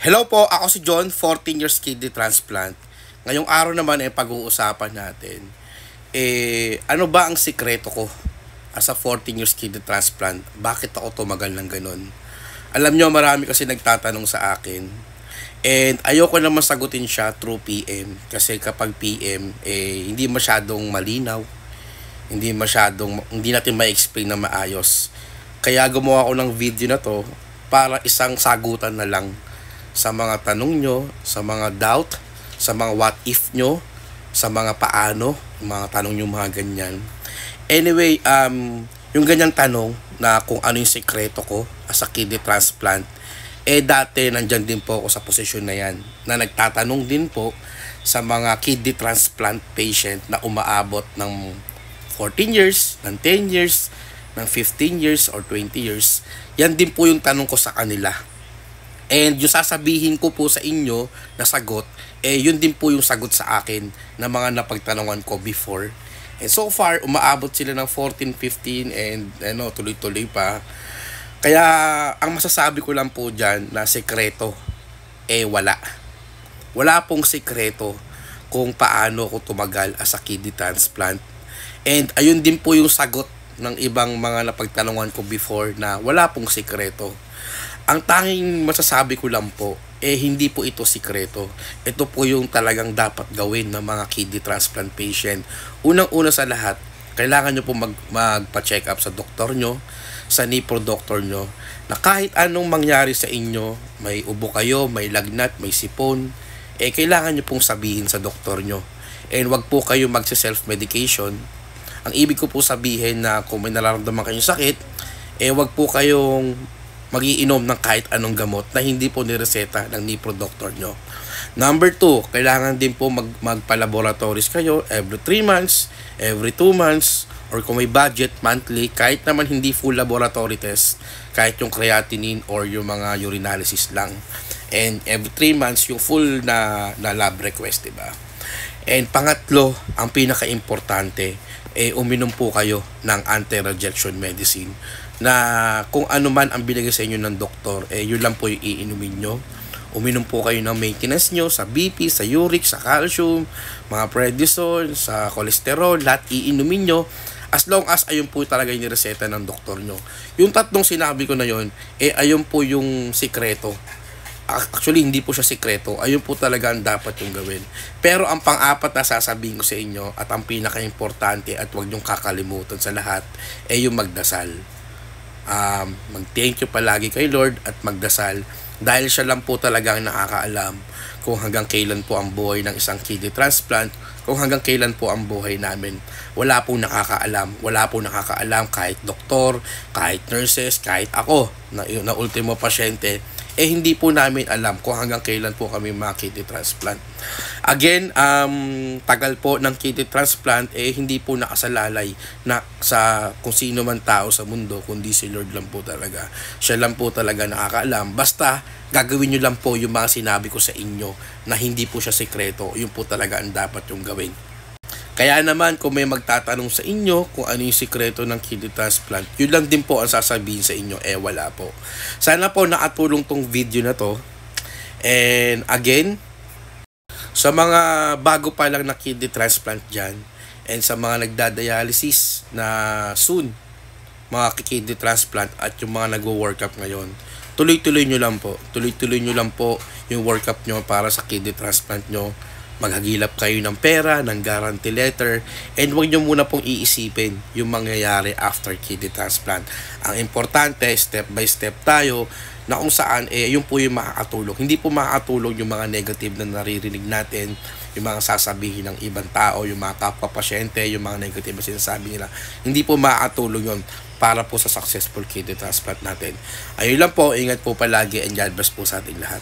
Hello po, ako si John, 14 years kidney transplant. Ngayong araw naman pag-uusapan natin, ano ba ang sikreto ko as a 14 years kidney transplant? Bakit ako tumagal ng ganun? Alam nyo, marami kasi nagtatanong sa akin. And ayoko naman sagutin siya through PM. Kasi kapag PM, hindi masyadong malinaw. Hindi natin ma-explain na maayos. Kaya gumawa ako ng video na to para isang sagutan na lang sa mga tanong nyo, sa mga doubt, sa mga what if nyo, sa mga paano, mga tanong nyo mga ganyan. Anyway, yung ganyang tanong na kung ano yung sekreto ko as a kidney transplant, dati nandyan din po ako sa posisyon na yan, na nagtatanong din po sa mga kidney transplant patient na umaabot ng 14 years, ng 10 years, ng 15 years or 20 years. Yan din po yung tanong ko sa kanila. And yung sasabihin ko po sa inyo na sagot, yun din po yung sagot sa akin na mga napagtanungan ko before. And so far, umaabot sila ng 14, 15 and tuloy-tuloy pa. Kaya ang masasabi ko lang po dyan na sekreto, wala. Wala pong sekreto kung paano ko tumagal as a kidney transplant. And ayun din po yung sagot ng ibang mga napagtanungan ko before na wala pong sekreto. Ang tanging masasabi ko lang po, hindi po ito sikreto. Ito po yung talagang dapat gawin ng mga kidney transplant patient. Unang-una sa lahat, kailangan nyo po magpa-check up sa doktor nyo, sa nipro doctor nyo, na kahit anong mangyari sa inyo, may ubo kayo, may lagnat, may sipon, kailangan nyo pong sabihin sa doktor nyo. And wag po kayo magse-self-medication. Ang ibig ko po sabihin na kung may nararamdaman kayong sakit, wag po kayong mag-iinom ng kahit anong gamot na hindi po nireseta ng nipro doctor nyo. Number 2, kailangan din po magpa-laboratories kayo every 3 months, every 2 months, or kung may budget, monthly, kahit naman hindi full laboratory test, kahit yung creatinine or yung mga urinalysis lang. And every 3 months, yung full na lab request, diba? And pangatlo, ang pinaka-importante, uminom po kayo ng anti-rejection medicine na kung ano man ang binigay sa inyo ng doktor, yun lang po yung iinumin nyo. Uminom po kayo ng maintenance nyo sa BP, sa uric, sa calcium, mga prednisone, sa cholesterol, lahat iinumin nyo as long as ayun po talaga yung reseta ng doktor nyo. Yung tatlong sinabi ko na yun, ayun po yung sikreto. Actually, hindi po siya sikreto. Ayun po talaga ang dapat yung gawin. Pero ang pang-apat na sasabihin ko sa inyo at ang pinaka-importante at huwag niyong kakalimutan sa lahat, yung magdasal. Mag-thank you palagi kay Lord at magdasal dahil siya lang po talaga ang nakakaalam kung hanggang kailan po ang buhay ng isang kidney transplant, kung hanggang kailan po ang buhay namin. Wala pong nakakaalam kahit doktor, kahit nurses, kahit ako na ultimo pasyente, hindi po namin alam kung hanggang kailan po kami mga kidney transplant. Again, tagal po ng kidney transplant, hindi po nakasalalay na sa kung sino man tao sa mundo, kundi si Lord lang po talaga. Siya lang po talaga nakakaalam. Basta, gagawin nyo lang po yung mga sinabi ko sa inyo na hindi po siya sekreto. Yun po talaga ang dapat yung gawin. Kaya naman, kung may magtatanong sa inyo kung ano yung sikreto ng kidney transplant, yun lang din po ang sasabihin sa inyo, wala po. Sana po nakatulong tong video na to. And again, sa mga bago pa lang na kidney transplant dyan, and sa mga nagdadialysis na soon, mga kidney transplant at yung mga nagwo-workup ngayon, tuloy-tuloy nyo lang po. Tuloy-tuloy nyo lang po yung workup nyo para sa kidney transplant nyo. Maghagilap kayo ng pera, ng guarantee letter, and huwag nyo muna pong iisipin yung mangyayari after kidney transplant. Ang importante, step by step tayo na kung saan, yung po yung makakatulong. Hindi po makakatulong yung mga negative na naririnig natin, yung mga sasabihin ng ibang tao, yung mga kapwa-pasyente, yung mga negative na sinasabi nila. Hindi po makakatulong yun para po sa successful kidney transplant natin. Ayun lang po, ingat po palagi and God bless po sa ating lahat.